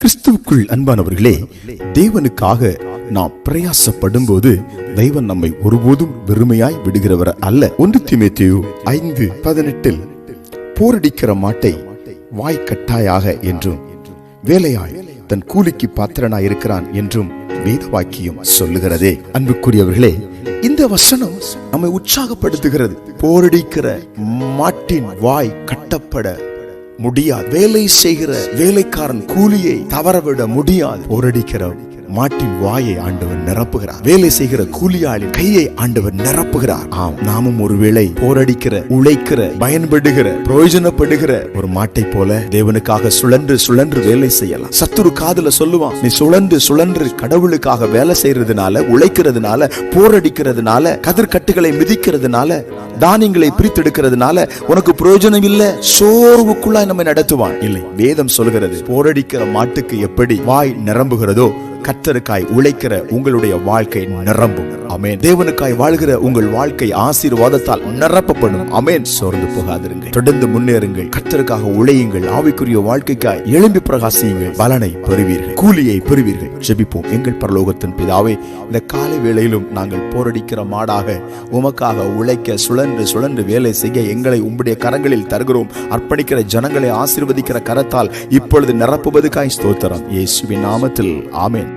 கிறிஸ்துவுக்குள் அன்பானவர்களே, தேவனுக்காக நாம் பிரயாசப்படும் போது தெய்வன் நம்மை ஒருபோதும் வெறுமையாய் விடுகிறவர் அல்ல. 1 தீமோத்தேயு 5:18 போரடிக்கிற மாட்டை வாய்க்கட்டாயாக என்றும் வேலையாய் தன் கூலிக்கு பாத்திரனாய் இருக்கிறான் என்றும் வேத வாக்கியம் சொல்லுகிறதே. அன்புக்குரியவர்களே, இந்த வசனம் நம்மை உற்சாகப்படுத்துகிறது. போரடிக்கிற மாட்டின் வாய் கட்டப்பட முடியாது. வேலை செய்கிற வேலைக்காரன் கூலியை தவறவிட முடியாது. போரடிக்கிற மாட்டின் வாயை ஆண்டவர் நிரப்புகிறார். வேலை செய்கிற கூலியாளின் கையை ஆண்டவர் நிரப்புகிறார். ஆம், நாமும் ஒருவேளை போரடிக்கிற, உழைக்கிற, பயன்படுகிற, பிரயோஜனப்படுகிற ஒரு மாட்டை போல தேவனுக்காக சுழன்று சுழன்று வேலை செய்யலாம். சத்துரு காதுல சொல்லுவான், நீ சுழன்று சுழன்று கடவுளுக்காக வேலை செய்யறதுனால, உழைக்கிறதுனால, போரடிக்கிறதுனால, கதிர்கட்டுகளை மிதிக்கிறதுனால, தானியங்களை பிரித்தெடுக்கிறதுனால உனக்கு பிரயோஜனம் இல்ல, சோர்வுக்குள்ளாய் நம்மை நடத்துவான். இல்லை, வேதம் சொல்கிறது, போரடிக்கிற மாட்டுக்கு எப்படி வாய் நிரம்புகிறதோ கர்த்தருக்காய் உழைக்கிற உங்களுடைய வாழ்க்கை நிரம்பும். ஆமென். தேவனுக்காய் வாழ்கிற உங்கள் வாழ்க்கை ஆசீர்வாதத்தால் நிரப்பப்படும். ஆமென். சோர்ந்து போகாதிருங்கள், தொடர்ந்து முன்னேறுங்கள், கர்த்தருக்காக உழையுங்கள், ஆவிக்குரிய வாழ்க்கைக்காய் எழும்பி பிரகாசியுங்கள், பலனை பெறுவீர்கள், கூலியை பெறுவீர்கள். ஜெபிப்போம். எங்கள் பரலோகத்தின் பிதாவே, இந்த காலை வேளையிலும் நாங்கள் போரடிக்கிற மாடாக உமக்காக உழைக்க, சுழன்று சுழன்று வேலை செய்ய எங்களை உம்முடைய கரங்களில் தருகிறோம். அர்ப்பணிக்கிற ஜனங்களை ஆசீர்வதிக்கிற கரத்தால் இப்பொழுது நிரப்புவதற்காய் ஸ்தோத்திரம். இயேசுவின் நாமத்தில் ஆமென்.